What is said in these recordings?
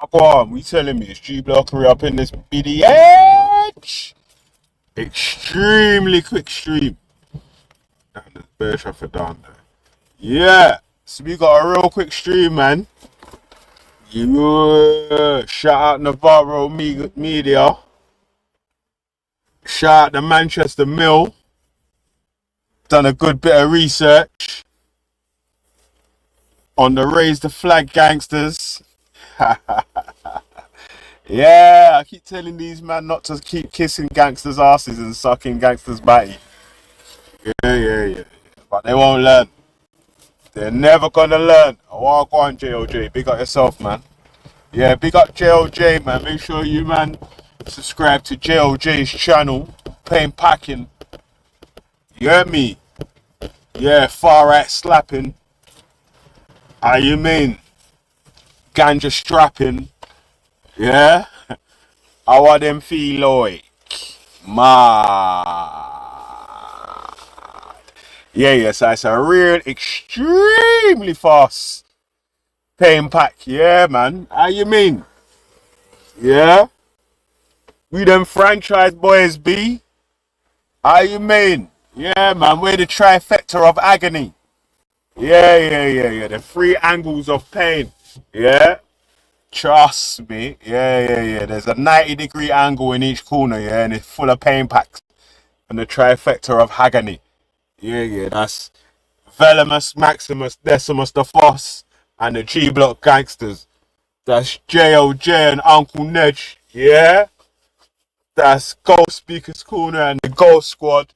Go on, we telling me it's G Blockery up in this BDH. Extremely quick stream. And there's bear traffic down there. Yeah. So we got a real quick stream, man. Yeah. Shout out Navarro Media. Shout out the Manchester Mill. Done a good bit of research on the Raise the Flag gangsters. Yeah, I keep telling these man not to keep kissing gangsters' asses and sucking gangsters' batty. Yeah. But they won't learn. They're never gonna learn. I wanna go on JOJ. Big up yourself, man. Yeah, big up JOJ, man. Make sure you, man, subscribe to JOJ's channel. Pain packing. You heard me? Yeah, far right slapping. How you mean? Ganja strapping. Yeah? How are them feel like? Mad. Yeah, so it's a real extremely fast pain pack. Yeah, man. How you mean? Yeah? We them franchise boys be? How you mean? Yeah, man. We're the trifecta of agony. Yeah. The three angles of pain. Yeah? Trust me. Yeah. There's a 90-degree angle in each corner, yeah? And it's full of pain packs. And the trifecta of agony. Yeah. That's Velamus, Maximus, Decimus the Foss, and the G Block gangsters. That's JOJ and Uncle Nedge. Yeah? That's Ghost Speakers Corner and the Ghost Squad.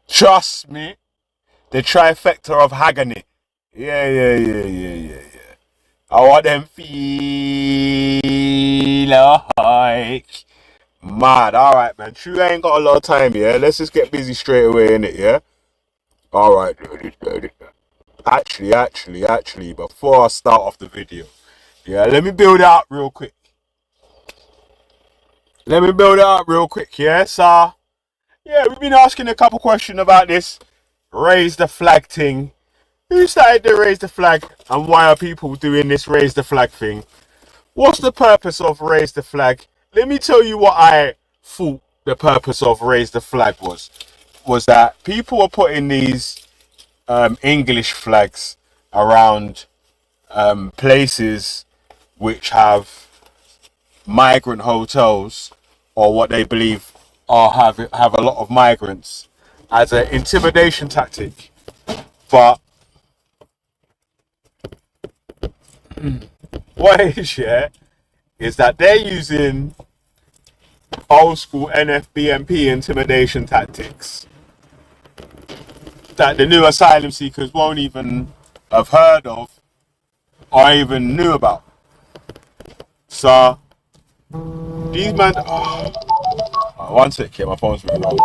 Trust me. The trifecta of agony. Yeah. I want them feel like mad. Alright, man. True, I ain't got a lot of time, yeah? Let's just get busy straight away, innit, yeah? Alright. Actually, before I start off the video, yeah, let me build it up real quick. Yeah? So, yeah, we've been asking a couple questions about this raise the flag thing. Who started to raise the flag and why are people doing this raise the flag thing? What's the purpose of raise the flag? Let me tell you what I thought the purpose of raise the flag was. Was that people were putting these English flags around places which have migrant hotels or what they believe are have a lot of migrants as an intimidation tactic. But what is, yeah, is that they're using old school NFBMP intimidation tactics that the new asylum seekers won't even have heard of or even knew about. So these men. One sec, yeah, my phone's ringing off.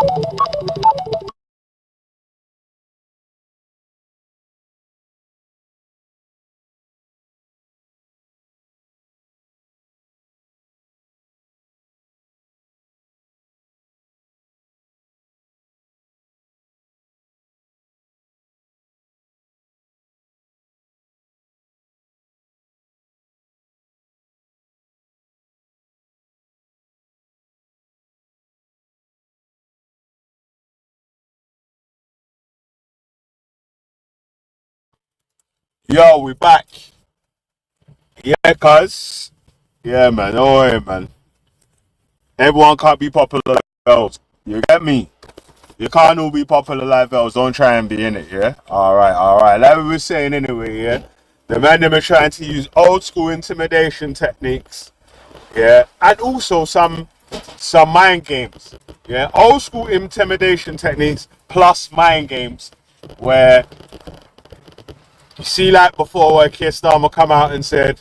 Yo, we back. Yeah, cuz. Yeah, man. Oh, yeah, man. Everyone can't be popular like elves. You get me? You can't all be popular like elves. Don't try and be in it, yeah? Alright. Like we were saying anyway, yeah? The man them are trying to use old school intimidation techniques, yeah? And also some mind games, yeah? Old school intimidation techniques plus mind games where you see, like before, where Keir Starmer come out and said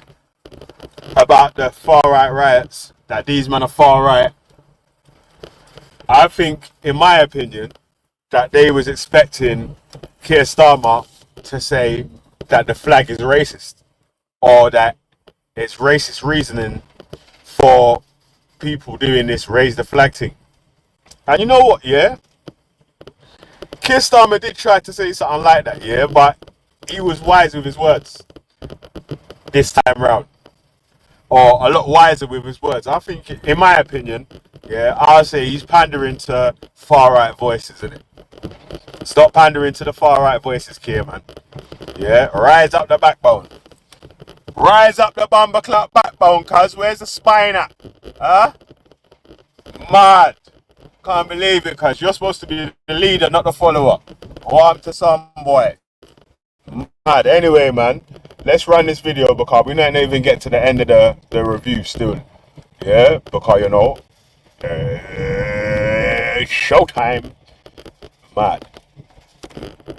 about the far right riots that these men are far right. I think, in my opinion, that they was expecting Keir Starmer to say that the flag is racist or that it's racist reasoning for people doing this raise the flag thing. And you know what, yeah? Keir Starmer did try to say something like that, yeah, but he was wise with his words this time round. or a lot wiser with his words. I think, in my opinion, yeah, I'll say he's pandering to far right voices, isn't it? Stop pandering to the far right voices, Kia, man. Yeah, rise up the backbone. Rise up the bomber clock backbone, cuz where's the spine at? Huh? Mad. Can't believe it, cuz you're supposed to be the leader, not the follower. Warm to some boy. Mad. Anyway, man, let's run this video because we don't even get to the end of the review still. Yeah, because you know, showtime. Mad.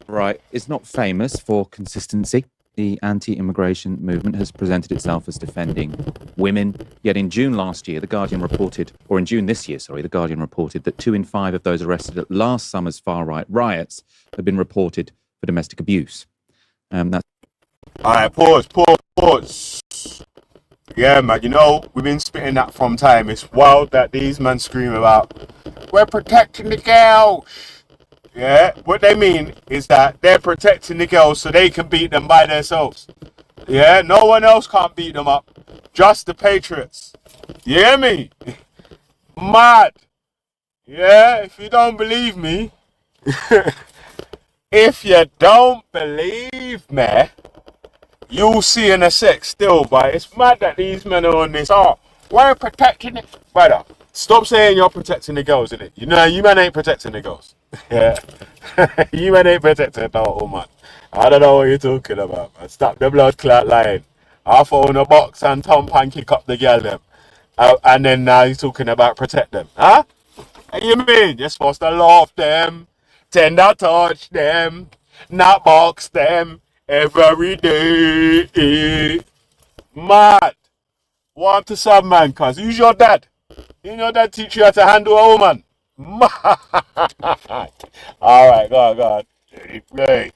Right, is not famous for consistency. The anti-immigration movement has presented itself as defending women. Yet in June last year, The Guardian reported, or in June this year, sorry, The Guardian reported that 2 in 5 of those arrested at last summer's far-right riots had been reported for domestic abuse. That's Alright, pause. Yeah, man, you know, we've been spitting that from time. It's wild that these men scream about, we're protecting the girls. Yeah, what they mean is that they're protecting the girls so they can beat them by themselves. Yeah, no one else can't beat them up. Just the Patriots. You hear me? Mad. Yeah, if you don't believe me, if you don't believe me, you'll see in a sec still, but it's mad that these men are on this. Oh, we're protecting it. Brother, stop saying you're protecting the girls, innit? You know, you man ain't protecting the girls. Yeah. You man ain't protecting the woman. I don't know what you're talking about, man. Stop the blood clot lying. I phone a box and Tom Pan kick up the girl them. And then now you're talking about protect them. Huh? What you mean? You're supposed to love them, tender touch them, not box them every day. Mad. One to some man, cuz who's your dad? You know dad teach you how to handle a woman. Mad. Alright, go on. Play.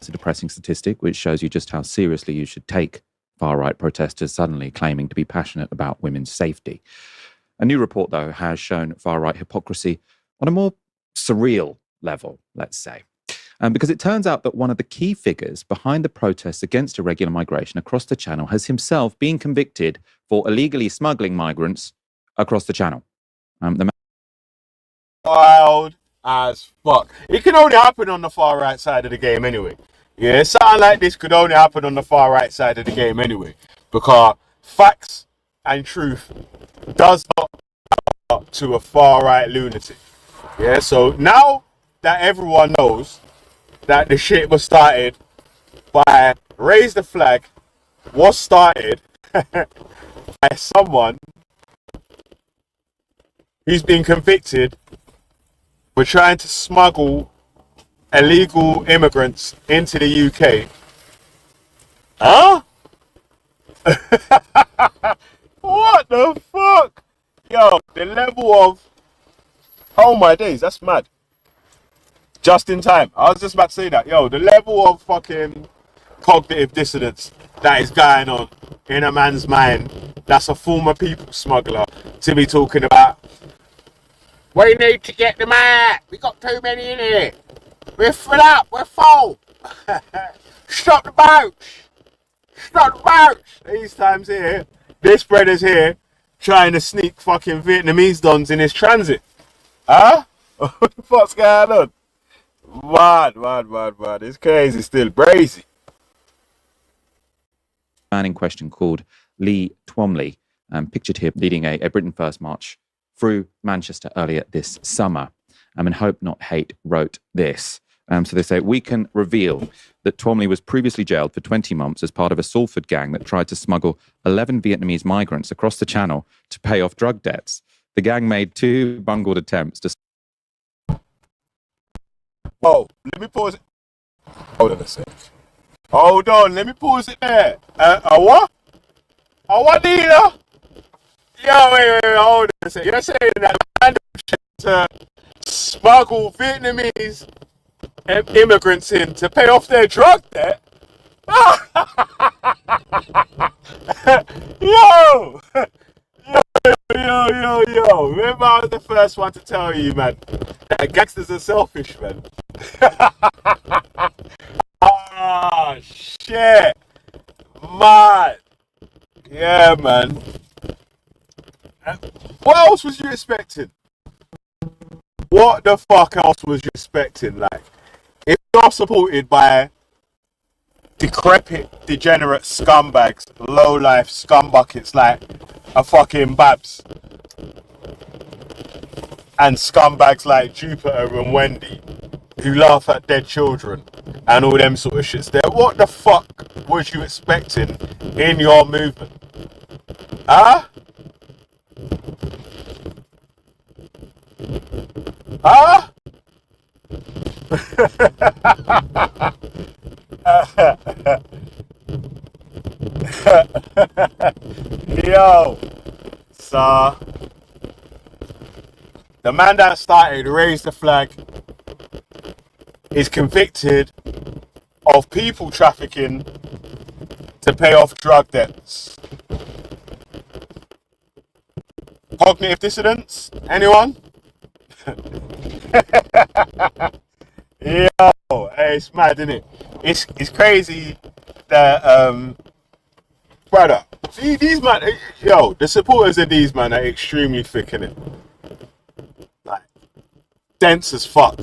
a depressing statistic which shows you just how seriously you should take far-right protesters suddenly claiming to be passionate about women's safety. A new report, though, has shown far-right hypocrisy on a more surreal level, let's say. Because it turns out that one of the key figures behind the protests against irregular migration across the Channel has himself been convicted for illegally smuggling migrants across the Channel. Wild as fuck. It can only happen on the far right side of the game anyway. Yeah, something like this could only happen on the far right side of the game anyway. Because facts and truth does not up to a far right lunatic. Yeah, so now that everyone knows that the shit was started by Raise the Flag was started by someone who's been convicted for trying to smuggle illegal immigrants into the UK. Huh? What the fuck? Yo, the level of... Oh my days, that's mad. Just in time. I was just about to say that. Yo, the level of fucking cognitive dissonance that is going on in a man's mind that's a former people smuggler to be talking about, we need to get them out. We got too many in here. We're full up. We're full. Stop the boats. Stop the boats. These times here, this brother's here trying to sneak fucking Vietnamese dons in his transit. Huh? What the fuck's going on? Mad. It's crazy still. Crazy. Man in question called Lee Twomley, pictured here leading a Britain First march through Manchester earlier this summer. And Hope Not Hate wrote this. So they say, we can reveal that Twomley was previously jailed for 20 months as part of a Salford gang that tried to smuggle 11 Vietnamese migrants across the Channel to pay off drug debts. The gang made 2 bungled attempts to... Oh, let me pause it. Hold on a sec. Hold on, let me pause it there. A what? A what, dealer? Yo, wait, hold on a sec. You're saying that man to smuggle Vietnamese immigrants in to pay off their drug debt? Yo! Yo. Remember I was the first one to tell you, man, that gangsters are selfish, man. Ah, shit. Man. Yeah, man. man. What else was you expecting? What the fuck else was you expecting? Like, if you're supported by decrepit, degenerate scumbags, low-life scumbuckets like a fucking Babs, and scumbags like Jupiter and Wendy, who laugh at dead children and all them sort of shits there, what the fuck was you expecting in your movement? Huh? Huh? Yo, sir. The man that started Raise the Flag is convicted of people trafficking to pay off drug debts. Cognitive dissonance? Anyone? Yo, hey, it's mad, isn't it? It's crazy that brother. See, these man, yo, the supporters of these man are extremely thick, innit? Like, dense as fuck.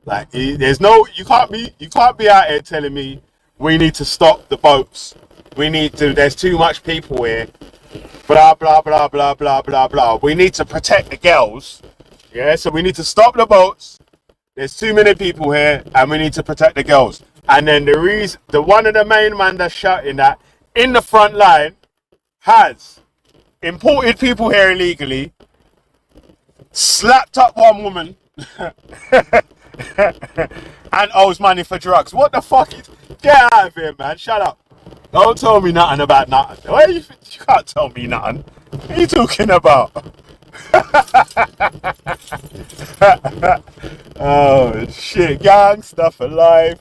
Like, there's no, you can't be out here telling me we need to stop the boats. There's too much people here. Blah, blah, blah, blah, blah, blah, blah. We need to protect the girls. Yeah, so we need to stop the boats. There's too many people here and we need to protect the girls. And then the one of the main man that's shouting that in the front line has imported people here illegally, slapped up one woman, and owes money for drugs. What the fuck is... Get out of here, man. Shut up. Don't tell me nothing about nothing. Where you can't tell me nothing. What are you talking about? Oh, shit. Gang stuff for life.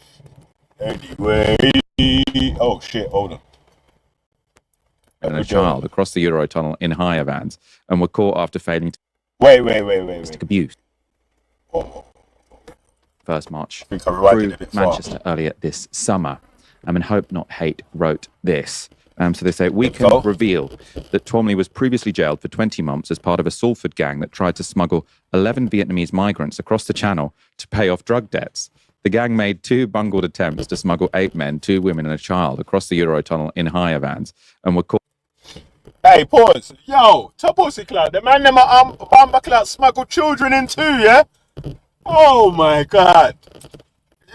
Anyway. Oh, shit. Hold on. And a child across the Eurotunnel in hire vans and were caught after failing to... Wait. abuse. Oh. First march through Manchester earlier this summer. And Hope Not Hate wrote this. So they say, we can reveal that Twomley was previously jailed for 20 months as part of a Salford gang that tried to smuggle 11 Vietnamese migrants across the channel to pay off drug debts. The gang made 2 bungled attempts to smuggle 8 men, 2 women and a child across the Eurotunnel in hire vans and were caught. Hey, pause. Yo, top pussy cloud. The man them bamba cloud smuggled children in too, yeah? Oh my god.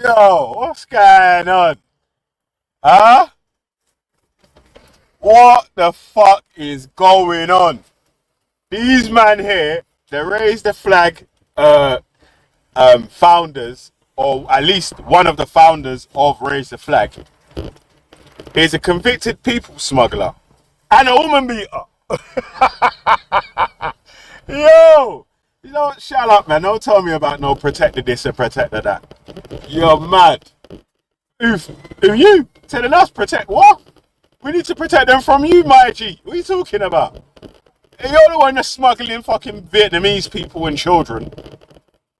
Yo, what's going on? Huh? What the fuck is going on? These man here, the Raise the Flag founders, or at least one of the founders of Raise the Flag, is a convicted people smuggler and a woman beater. Yo, you know, shut up, man. Don't tell me about no protector this and protector that. You're mad. Who you? Telling us protect what? We need to protect them from you, my G. What are you talking about? You're the one that's smuggling fucking Vietnamese people and children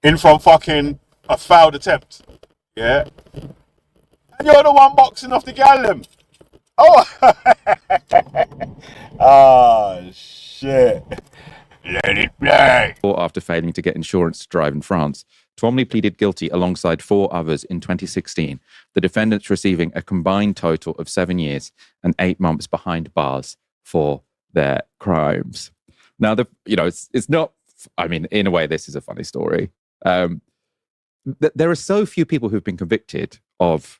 in from fucking a failed attempt. Yeah? And you're the one boxing off the gallon. Oh! Oh, shit. Let it play. After failing to get insurance to drive in France, Twomley pleaded guilty alongside 4 others in 2016, the defendants receiving a combined total of 7 years and 8 months behind bars for their crimes. Now, it's not, I mean, in a way, this is a funny story. There are so few people who've been convicted of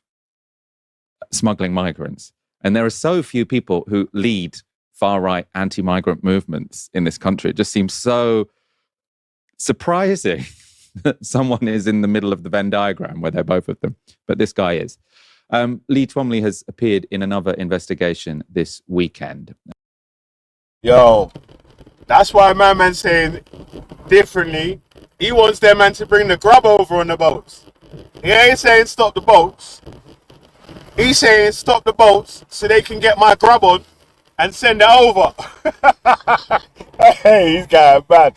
smuggling migrants, and there are so few people who lead far-right anti-migrant movements in this country. It just seems so surprising that someone is in the middle of the Venn diagram where they're both of them. But this guy is. Lee Twomley has appeared in another investigation this weekend. Yo, that's why my man's saying differently. He wants their man to bring the grub over on the boats. He ain't saying stop the boats. He's saying stop the boats so they can get my grub on and send it over. Hey, he's going bad.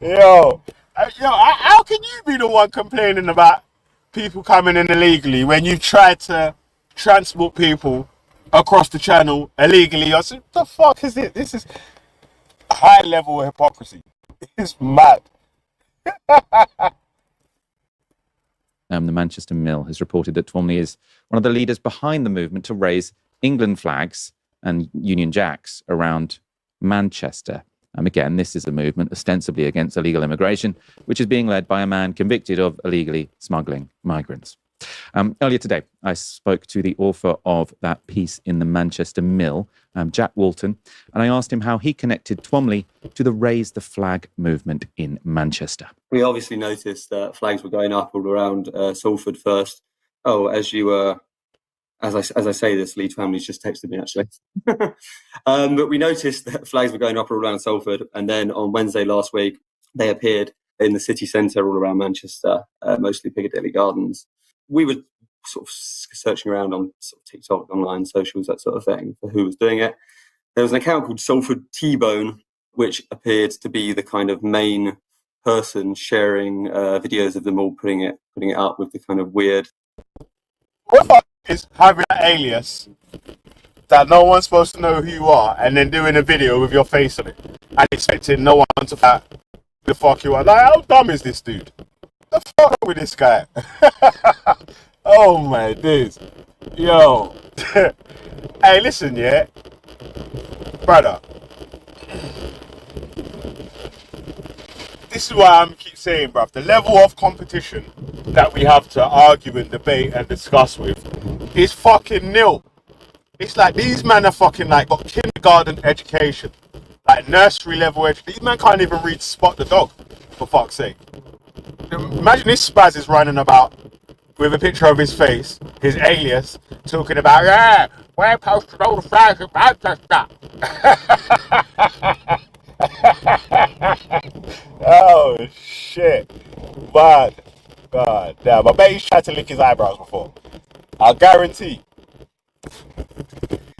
Yo, how can you be the one complaining about people coming in illegally when you tried to transport people across the channel illegally. I said, the fuck is it? This is high level of hypocrisy. It's mad. The Manchester Mill has reported that Twomley is one of the leaders behind the movement to raise England flags and Union Jacks around Manchester. Again, this is a movement ostensibly against illegal immigration, which is being led by a man convicted of illegally smuggling migrants. Earlier today, I spoke to the author of that piece in the Manchester Mill, Jack Walton, and I asked him how he connected Twomley to the Raise the Flag movement in Manchester. We obviously noticed that flags were going up all around Salford first. Oh, as I say this, Lee family's just texted me actually. But we noticed that flags were going up all around Salford, and then on Wednesday last week, they appeared in the city centre all around Manchester, mostly Piccadilly Gardens. We were sort of searching around on sort of TikTok, online socials, that sort of thing, for who was doing it. There was an account called Salford T-Bone, which appeared to be the kind of main person sharing videos of them all putting it up with the kind of weird. What is having an alias that no one's supposed to know who you are, and then doing a video with your face on it and expecting no one to find the fuck you are? Like, how dumb is this dude? The fuck with this guy? Oh my days. Yo. Hey, listen, yeah, brother. This is why I keep saying, bruv, the level of competition that we have to argue and debate and discuss with is fucking nil. It's like these men are fucking like got kindergarten education, like nursery level education. These men can't even read Spot the Dog, for fuck's sake. Imagine this spaz is running about with a picture of his face, his alias, talking about, yeah, we're posting all the flags in Manchester. Oh shit. Bad. God damn. I bet he's tried to lick his eyebrows before. I guarantee.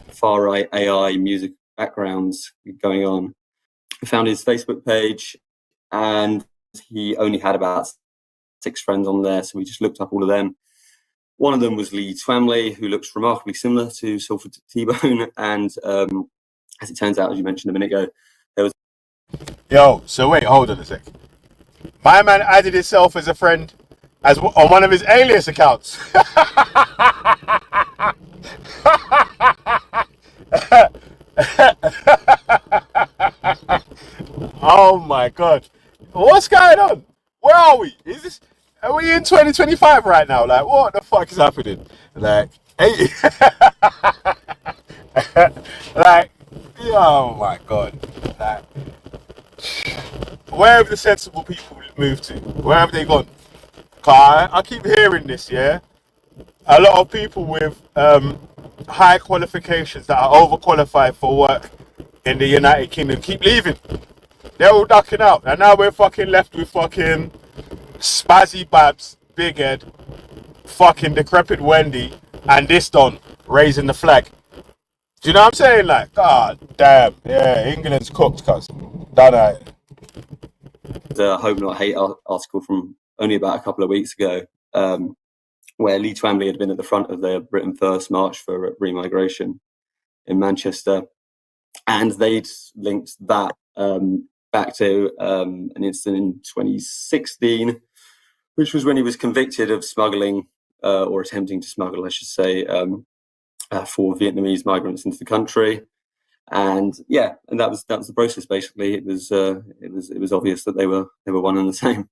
Far right AI music backgrounds going on. I found his Facebook page, and he only had about 6 friends on there, so we just looked up all of them. One of them was Lee Twamley, who looks remarkably similar to Salford T-Bone, and as it turns out, as you mentioned a minute ago, there was... Yo, so wait, hold on a sec. My man added himself as a friend as on one of his alias accounts. Oh my god. What's going on? Where are we? Are we in 2025 right now? Like, what the fuck is happening? Like, hey. Like, oh my god. Like, where have the sensible people moved to? Where have they gone? Cause I keep hearing this, yeah? A lot of people with high qualifications that are overqualified for work in the United Kingdom keep leaving. They're all ducking out. And now we're fucking left with fucking Spazzy Babs, Big Ed, fucking decrepit Wendy, and this Don raising the flag. Do you know what I'm saying? Like, god damn. Yeah, England's cooked, cuz. Done it. The Hope Not Hate article from only about a couple of weeks ago, where Lee Twamley had been at the front of the Britain First March for Remigration in Manchester, and they'd linked that back to an incident in 2016, which was when he was convicted of smuggling, or attempting to smuggle, I should say, 4 Vietnamese migrants into the country. And yeah, and that was the process. Basically, it was obvious that they were one and the same.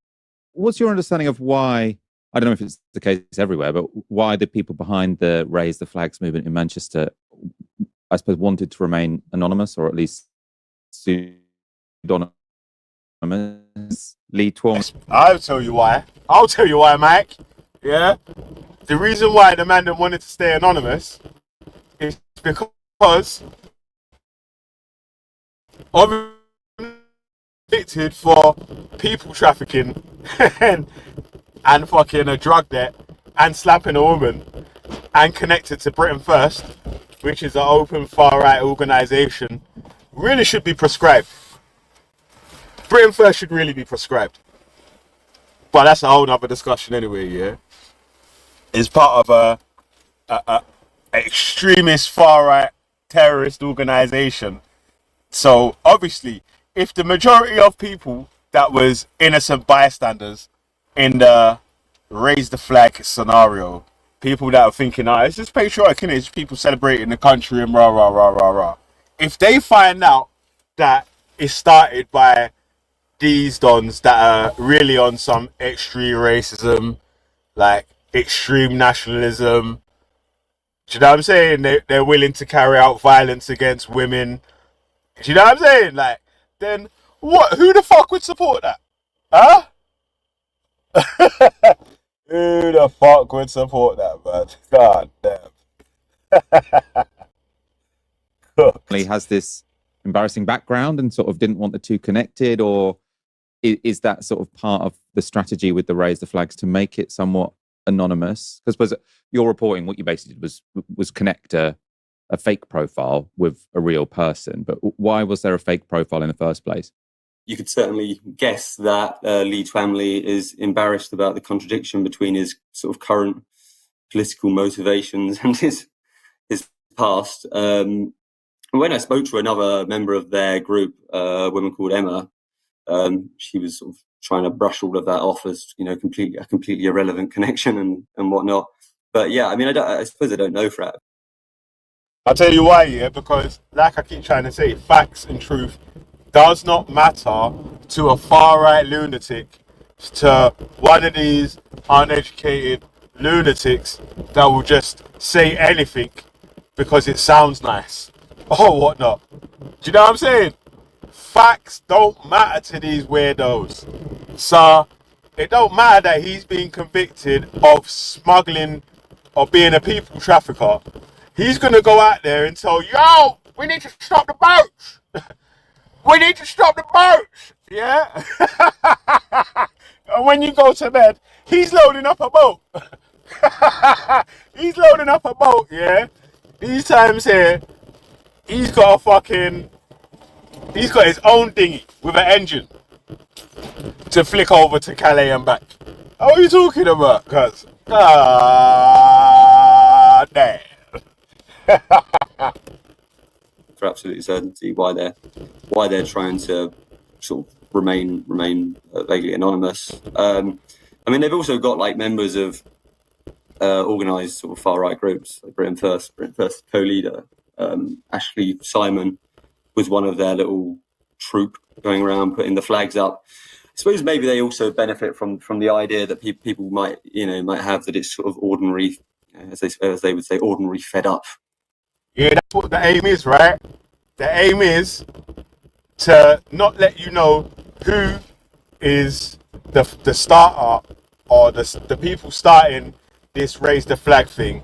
What's your understanding of why? I don't know if it's the case everywhere, but why the people behind the Raise the Flags movement in Manchester, I suppose, wanted to remain anonymous, or at least pseudonymous? Lee Twomley. I'll tell you why, Mike. Yeah, the reason why the man that wanted to stay anonymous is because of convicted for people trafficking and fucking a drug debt and slapping a woman and connected to Britain First, which is an open far right organisation, really should be proscribed. Britain First should really be proscribed. But that's a whole nother discussion anyway, yeah. It's part of extremist far-right terrorist organization. So obviously, if the majority of people that was innocent bystanders in the raise the flag scenario, people that are thinking, it's just patriotic, innit? It's people celebrating the country and rah rah rah rah rah. If they find out that it started by these dons that are really on some extreme racism, like extreme nationalism, do you know what I'm saying? They're willing to carry out violence against women. Do you know what I'm saying? Like, then what? Who the fuck would support that? Huh? Who the fuck would support that, man? God damn. He has this embarrassing background and sort of didn't want the two connected, or is that sort of part of the strategy with the raise the flags to make it somewhat anonymous? Because your reporting, what you basically did was connect a fake profile with a real person, but why was there a fake profile in the first place? You could certainly guess that Lee Twamley is embarrassed about the contradiction between his sort of current political motivations and his past. When I spoke to another member of their group, a woman called Emma, she was sort of trying to brush all of that off as, you know, a completely irrelevant connection and whatnot. But yeah, I mean, I suppose I don't know for that. I'll tell you why, yeah, because like I keep trying to say, facts and truth does not matter to a far-right lunatic, to one of these uneducated lunatics that will just say anything because it sounds nice or whatnot. Do you know what I'm saying? Facts don't matter to these weirdos. So it don't matter that he's been convicted of smuggling or being a people trafficker. He's going to go out there and tell, yo, we need to stop the boats. We need to stop the boats. Yeah? And when you go to bed, he's loading up a boat. He's loading up a boat, yeah? These times here, he's got his own dinghy with an engine to flick over to Calais and back. How are you talking about, cuz? Ah, damn. For absolute certainty, why they're trying to sort of remain vaguely anonymous. I mean, they've also got like members of organised sort of far right groups, like Britain First co-leader Ashley Simon was one of their little troop going around putting the flags up. I suppose maybe they also benefit from the idea that people might have that it's sort of ordinary, as they would say, ordinary fed up. Yeah, that's what the aim is, right? The aim is to not let you know who is the starter or the people starting this raise the flag thing.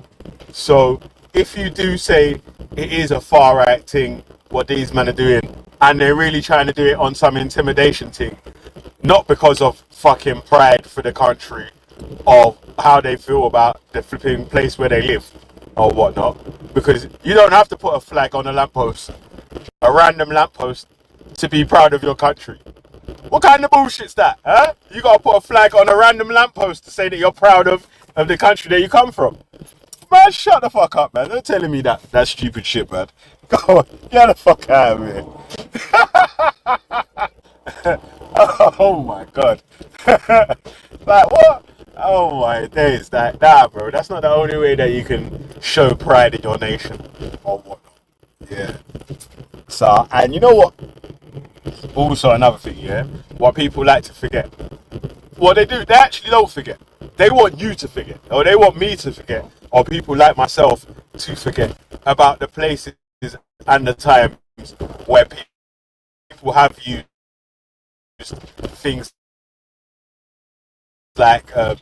So if you do say it is a far right thing, what these men are doing, and they're really trying to do it on some intimidation thing, not because of fucking pride for the country or how they feel about the flipping place where they live or whatnot, because you don't have to put a flag on a lamppost, a random lamppost, to be proud of your country. What kind of bullshit's that, huh? You gotta put a flag on a random lamppost to say that you're proud of the country that you come from. Man, shut the fuck up, man. Don't telling me that stupid shit, man. Go on, get the fuck out of here. Oh my god. Like, what? Oh my days. Nah, bro. That's not the only way that you can show pride in your nation or whatnot. Yeah. So, and you know what? Also, another thing, yeah? What people like to forget. What they do, they actually don't forget. They want you to forget, or they want me to forget, or people like myself to forget about the places and the times where people have used things like to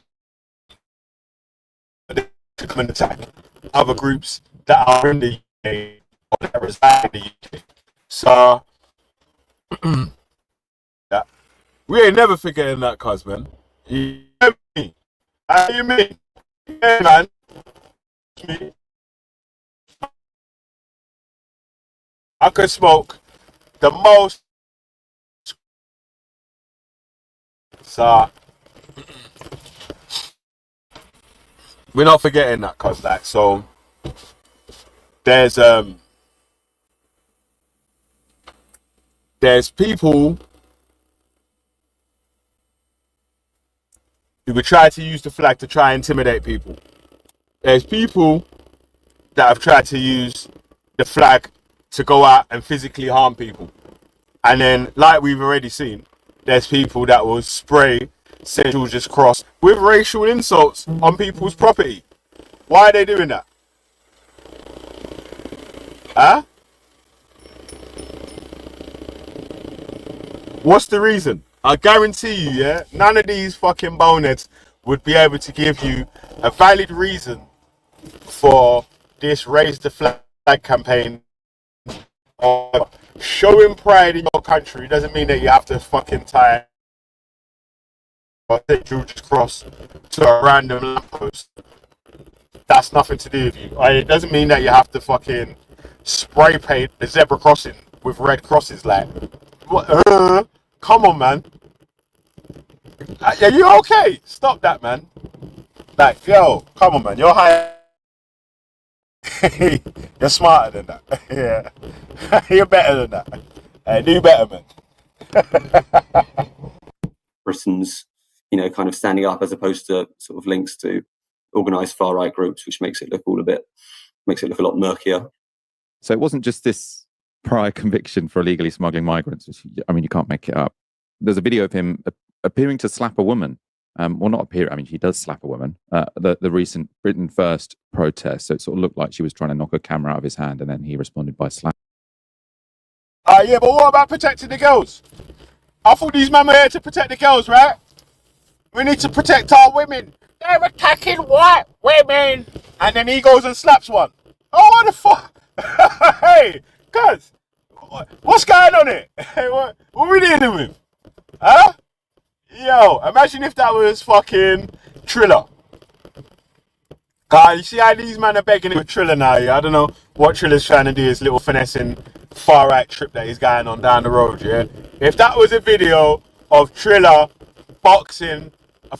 come and attack other groups that are in the UK or that reside in the UK. So, yeah, we ain't never forgetting that, cuz, man. You hear me? How you mean? Yeah, man. I could smoke the most. So, we're not forgetting that, cuz, like, so there's people who would try to use the flag to try and intimidate people. There's people that have tried to use the flag to go out and physically harm people. And then, like we've already seen, there's people that will spray St. George's Cross with racial insults on people's property. Why are they doing that? Huh? What's the reason? I guarantee you, yeah, none of these fucking boneheads would be able to give you a valid reason for this raise the flag campaign. Or showing pride in your country doesn't mean that you have to fucking tie or St. George's Cross to a random lamppost. That's nothing to do with you. It doesn't mean that you have to fucking spray paint the zebra crossing with red crosses. Like, what? Come on, man. Are you okay? Stop that, man. Like, yo, come on, man. You're high. You're smarter than that. Yeah. You're better than that. Do better, man. Britain's, kind of standing up as opposed to sort of links to organised far right groups, which makes it look a lot murkier. So it wasn't just this prior conviction for illegally smuggling migrants. Which, I mean, you can't make it up. There's a video of him appearing to slap a woman. Well, not appear. I mean, he does slap a woman. The recent Britain First protest. So it sort of looked like she was trying to knock a camera out of his hand, and then he responded by slap. Yeah, but what about protecting the girls? I thought these men were here to protect the girls, right? We need to protect our women. They're attacking white women. And then he goes and slaps one. Oh, what the fuck? Hey, guys, what's going on here? What are we dealing with? Huh? Yo, imagine if that was fucking Triller. You see how these men are begging it with Triller now, yeah? I don't know what Triller's trying to do, his little finessing far-right trip that he's going on down the road, yeah? If that was a video of Triller boxing a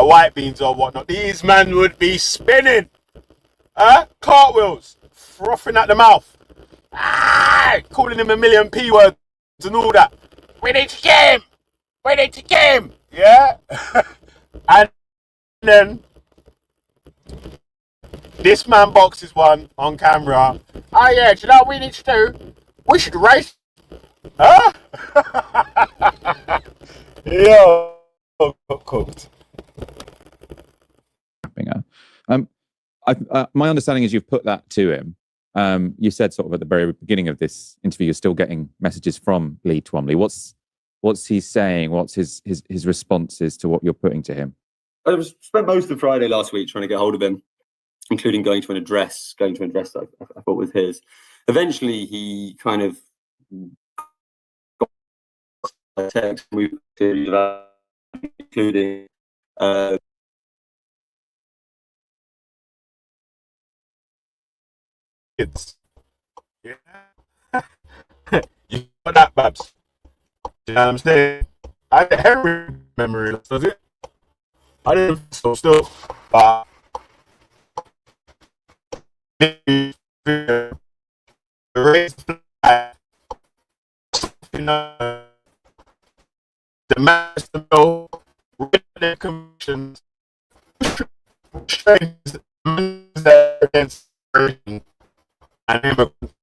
white beans or whatnot, these men would be spinning. Huh? Cartwheels. Frothing at the mouth. Calling him a million P words and all that. We need to get him. We need to get him. Yeah? And then this man boxes one on camera. Oh yeah, do you know what we need to do? We should race. Huh? Yo, cooked. My understanding is you've put that to him. You said sort of at the very beginning of this interview, you're still getting messages from Lee Twomley. What's he saying? What's his responses to what you're putting to him? I spent most of Friday last week trying to get hold of him, including going to an address that I thought was his. Eventually, he kind of got a text, including It's yeah. You got that, Babs. You know what I'm saying? I had every memory loss, does it? I didn't so still, but the race flag, the master bill, written commissions, against and immigrant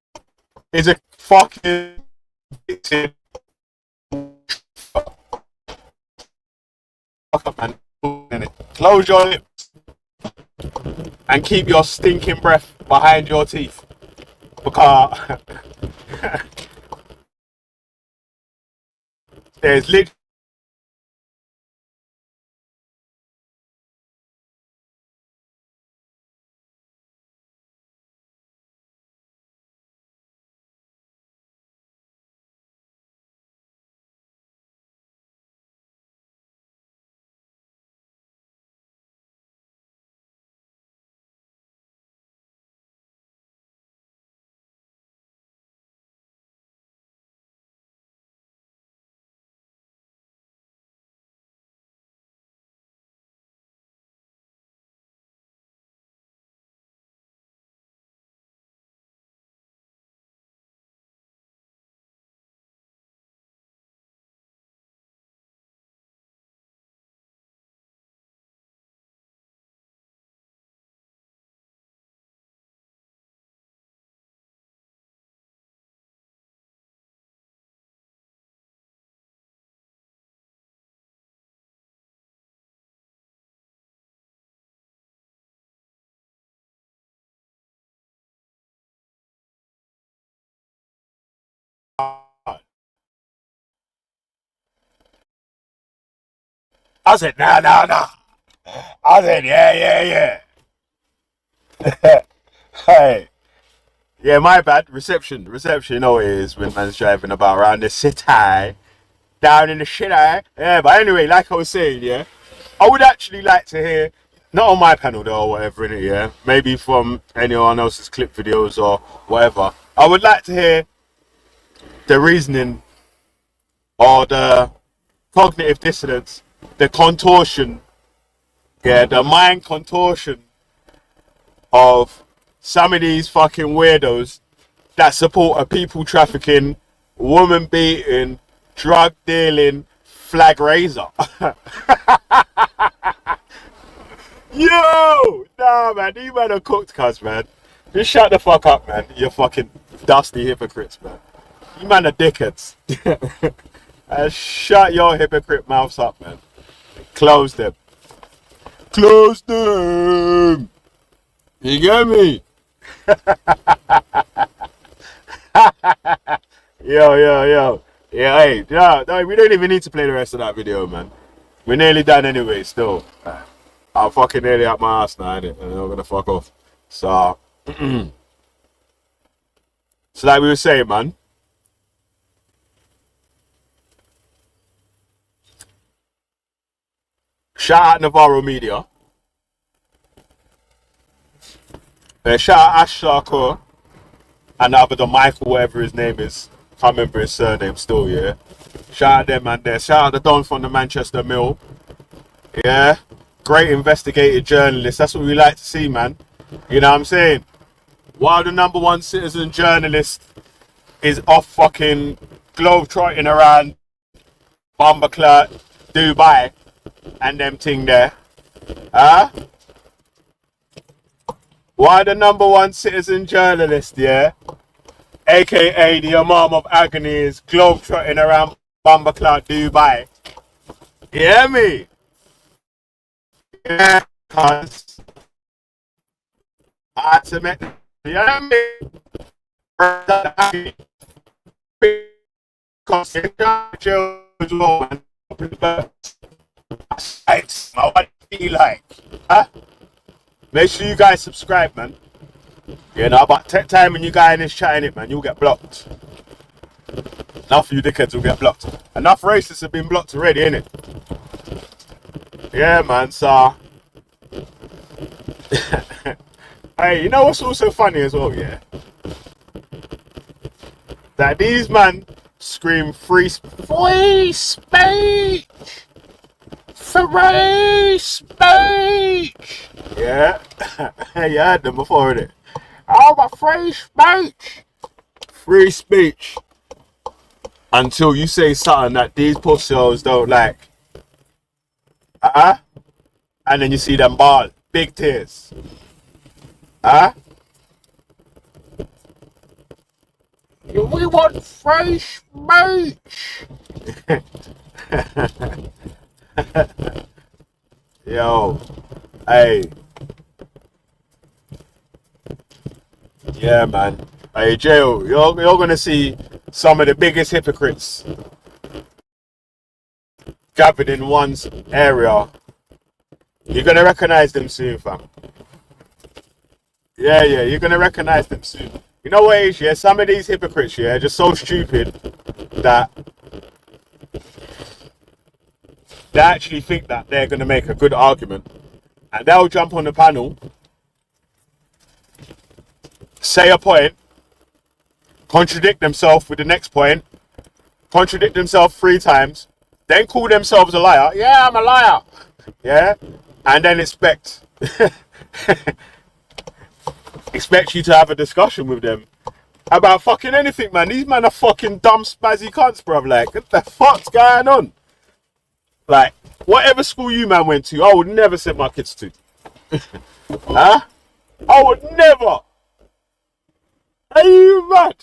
is a fucking victim. Man. Close your lips and keep your stinking breath behind your teeth, because there's literally I said, nah. I said, yeah. Hey. Yeah, my bad. Reception, you know it is when man's driving about around the city. Down in the shit, yeah. But anyway, like I was saying, yeah, I would actually like to hear, not on my panel though, or whatever in it, yeah, maybe from anyone else's clip videos or whatever. I would like to hear the reasoning or the cognitive dissonance, the contortion, yeah, the mind contortion of some of these fucking weirdos that support a people trafficking, woman beating, drug dealing, flag raiser. Yo! Nah, man, these men are cooked, cuz, man. Just shut the fuck up, man. You fucking dusty hypocrites, man. You man are dickheads. Shut your hypocrite mouths up, man. Close them. Close them! You get me? Yo. Yeah, hey, no, we don't even need to play the rest of that video, man. We're nearly done anyway, still. I'm fucking nearly up my ass now, innit? And I'm gonna fuck off. So, so like we were saying, man. Shout out Navarro Media. Shout out Ash Sarko and the other, the Michael, whatever his name is. Can't remember his surname still, yeah. Shout out them, man, there. Shout out the Don from the Manchester Mill. Yeah. Great investigative journalist. That's what we like to see, man. You know what I'm saying? While the #1 citizen journalist is off fucking globetrotting around Bomberclart, Dubai, and them ting there. Huh? While the #1 citizen journalist, yeah, aka the Imam of Agony, is globetrotting around Bomberclart, Dubai. You hear me? Yeah, cuz. I had to make, you hear me? Because it's man. What do you like? Huh? Make sure you guys subscribe, man. You know, about time when you guys in this chat in it, man, you'll get blocked. Enough of you dickheads will get blocked. Enough racists have been blocked already, innit? Yeah, man, so... Hey, you know what's also funny as well, yeah? That these man scream free speech! Free speech! Yeah? You heard them before, innit? Oh, but free speech! Free speech. Until you say something that these pussies don't like. And then you see them ball. Big tears. We want free speech! Yo. Hey. Yeah, man. Hey, Jail, you're gonna see some of the biggest hypocrites gathered in one's area. You're gonna recognize them soon, fam. Yeah, you're gonna recognize them soon. You know what it is, yeah? Some of these hypocrites, yeah, are just so stupid that they actually think that they're gonna make a good argument. And they'll jump on the panel, say a point, contradict themselves with the next point, contradict themselves 3 times, then call themselves a liar. Yeah, I'm a liar. Yeah? And then expect you to have a discussion with them about fucking anything, man. These men are fucking dumb spazzy cunts, bruv. Like, what the fuck's going on? Like, whatever school you man went to, I would never send my kids to. Huh? I would never. Are you mad?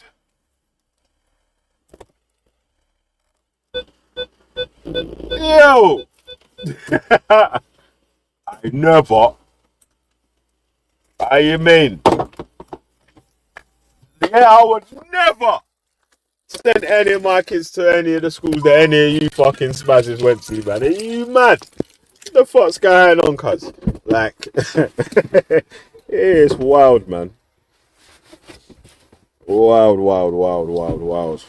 Yo. I never. How you mean? Yeah, I would never send any of my kids to any of the schools that any of you fucking smashes went to, man. Are you mad? the fuck's going on, cuz? Like, it's wild, man. Wild, wild, wild, wild, wild.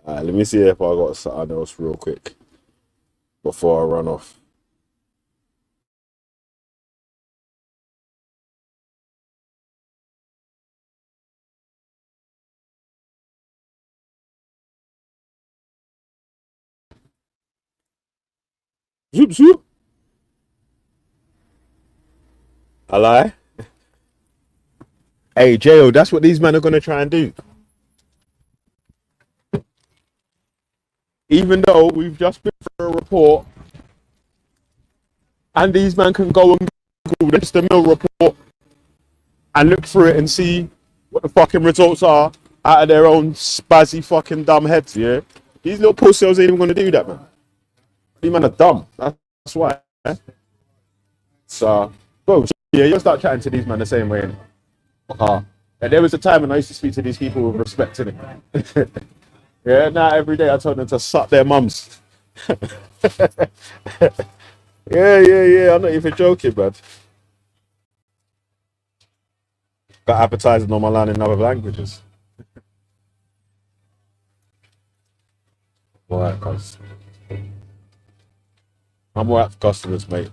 Alright, let me see if I got something else real quick before I run off. Zoop, zoop. I lie. Hey, Jo, that's what these men are going to try and do. Even though we've just been through a report and these men can go and Google this, the mill report, and look through it and see what the fucking results are out of their own spazzy fucking dumb heads, yeah? These little pussies ain't even going to do that, man. These men are dumb. That's why. Eh? So, bro, yeah, you'll start chatting to these men the same way. And there was a time when I used to speak to these people with respect in it. Yeah, now every day I told them to suck their mums. Yeah. I'm not even joking, man. Got advertising on my line in other languages. Alright, cuz. I'm alright for customers, mate.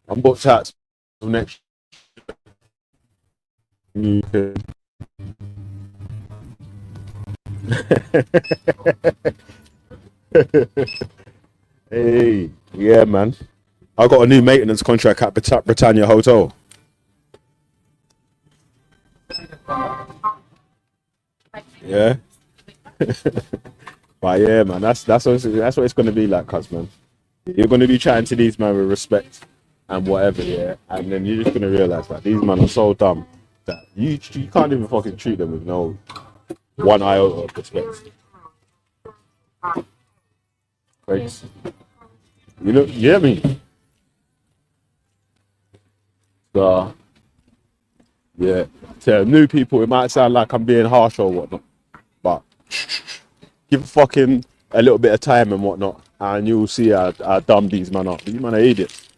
I'm booked out till next year. Hey, yeah, man. I got a new maintenance contract at Britannia Hotel. Yeah. But yeah, man, that's what it's gonna be like, cuz, man. You're gonna be chatting to these men with respect and whatever, yeah, and then you're just gonna realize that these men are so dumb that you can't even fucking treat them with no one iota of respect. Thanks. You know, you hear me? So, yeah, to new people, it might sound like I'm being harsh or whatnot, but give fucking a little bit of time and whatnot, and you'll see how dumb these men are. These men are idiots.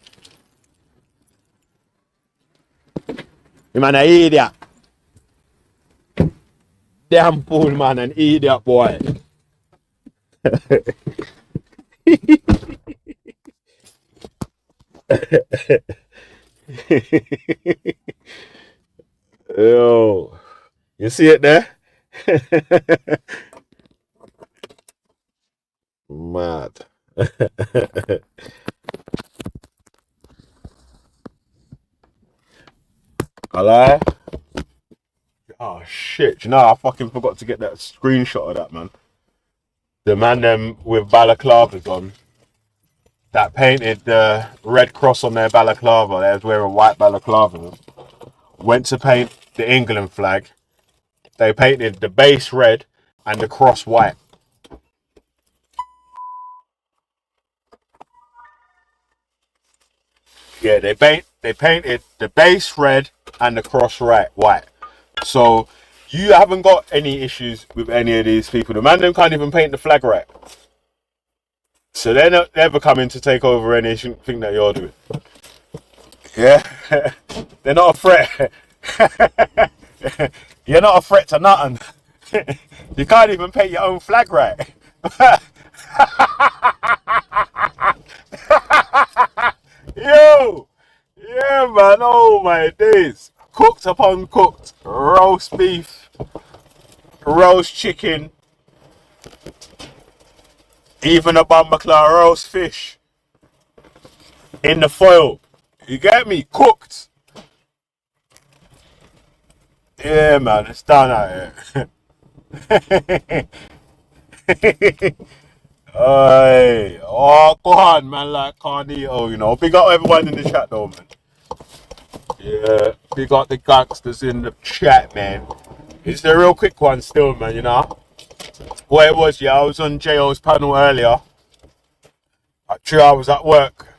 You man, an idiot. Damn fool, man, an idiot, boy. Yo, you see it there? Mad. I lie. Oh shit! You know, I fucking forgot to get that screenshot of that, man. The man them with balaclavas on that painted the red cross on their balaclava. They was wearing white balaclavas. Went to paint the England flag. They painted the base red and the cross white. Yeah, they painted the base red and the cross white. So you haven't got any issues with any of these people. The man them can't even paint the flag right. So they're not ever coming to take over anything that you're doing. Yeah, they're not a threat. You're not a threat to nothing. You can't even paint your own flag right. Yo, yeah, man. Oh my days. Cooked upon cooked. Roast beef, roast chicken, even a bambacla roast fish in the foil. You get me? Cooked. Yeah, man. It's done out here. Hey, oh, go on, man, like Carnito, you know. Big up everyone in the chat, though, man. Yeah, big up the gangsters in the chat, man. It's the real quick one still, man, you know. What it was, yeah, I was on JO's panel earlier. Actually, I was at work.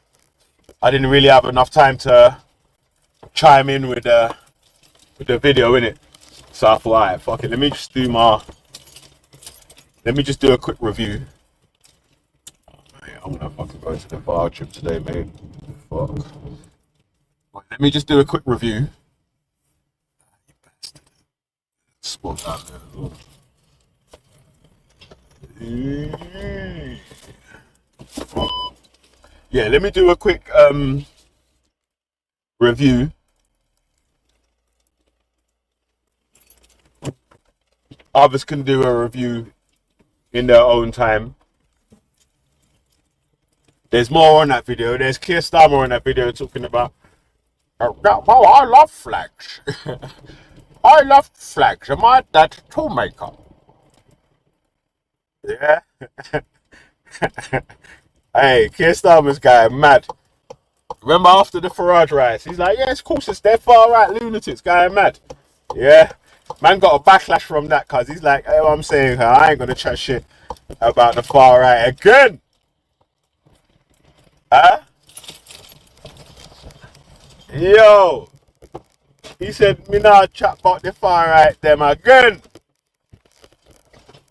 I didn't really have enough time to chime in with the video, innit? So I thought, alright, fuck it, let me just do a quick review mate. I'm gonna fucking go to the bar trip today, mate. Fuck. Wait, let me just do a quick review. You bastard. Spot that there as well. Yeah, let me do a quick review. Others can do a review in their own time. There's more on that video. There's Keir Starmer on that video talking about, oh, I love flags. I love flags. Am I that toolmaker? Yeah. Hey, Keir Starmer's guy, mad. Remember after the Farage riots, he's like, yeah, of course it's their far right lunatics going mad. Yeah. Man got a backlash from that because he's like, hey, I'm saying, I ain't going to chat shit about the far right again. Huh? Yo. He said, me not chat about the far right them again.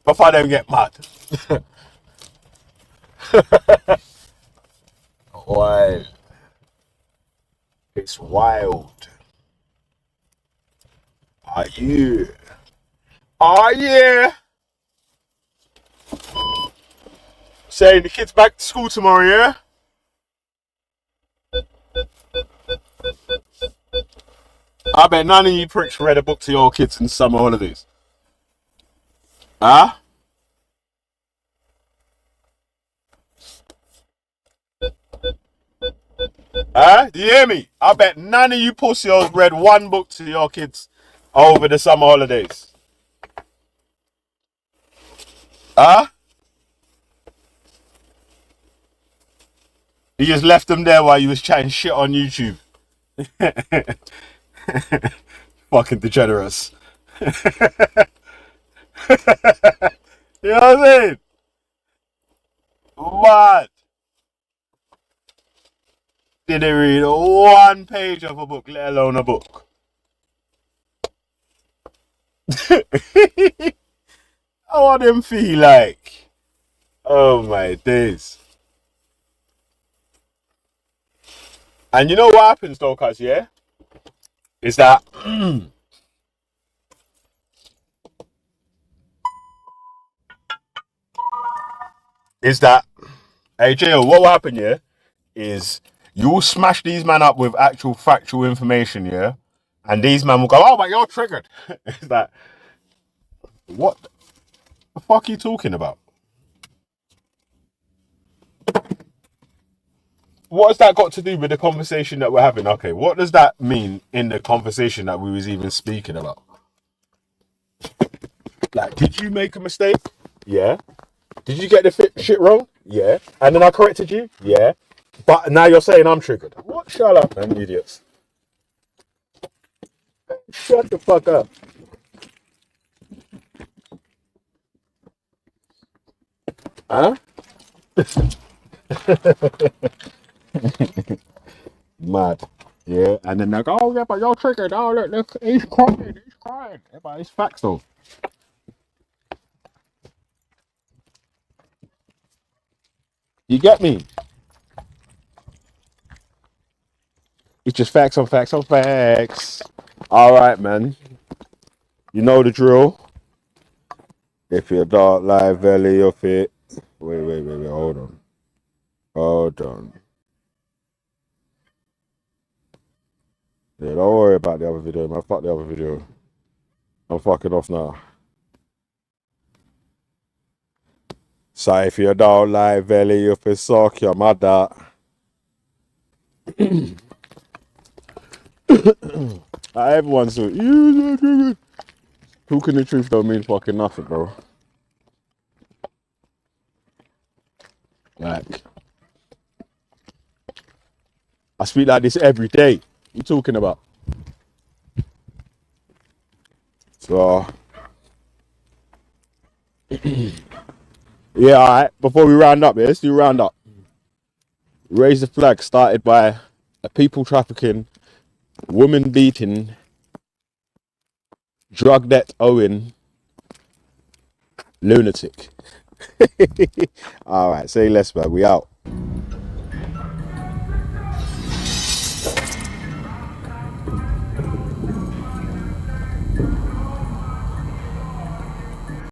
Before them get mad. Wild. It's wild. Are you? Oh yeah. Saying the kids back to school tomorrow, yeah? I bet none of you pricks read a book to your kids in summer holidays. Huh? Huh? Do you hear me? I bet none of you pussies read one book to your kids over the summer holidays. Huh? You just left them there while you was chatting shit on YouTube. Fucking degenerates. You know what I'm saying? What? Didn't read one page of a book, let alone a book. How want them feel like? Oh my days. And you know what happens though, cuz, yeah? Is that hey J.O., what will happen, yeah? Is you'll smash these man up with actual factual information, yeah? And these men will go, oh, but you're triggered. It's like, what the fuck are you talking about? What has that got to do with the conversation that we're having? Okay, what does that mean in the conversation that we was even speaking about? Like, did you make a mistake? Yeah. Did you get the shit wrong? Yeah. And then I corrected you? Yeah. But now you're saying I'm triggered. What? Shut up, man, idiots. Shut the fuck up. Huh? Mad. Yeah. And then they go, oh, yeah, but you're triggered. Oh, look, he's crying. Yeah, but it's facts, though. You get me? It's just facts on facts on facts. All right, man. You know the drill. If you're dark, live, belly, you're fit. Wait. Hold on. Yeah, don't worry about the other video, man. Fuck the other video. I'm fucking off now. So if you don't like belly, you feel suck your mother. Everyone's so talking the truth don't mean fucking nothing, bro. Like, I speak like this every day. What you talking about? So yeah, alright. Before we round up, yeah, let's do round up. Raise the flag started by a people trafficking, woman beating, drug debt owing lunatic. All right, say less, man. We out.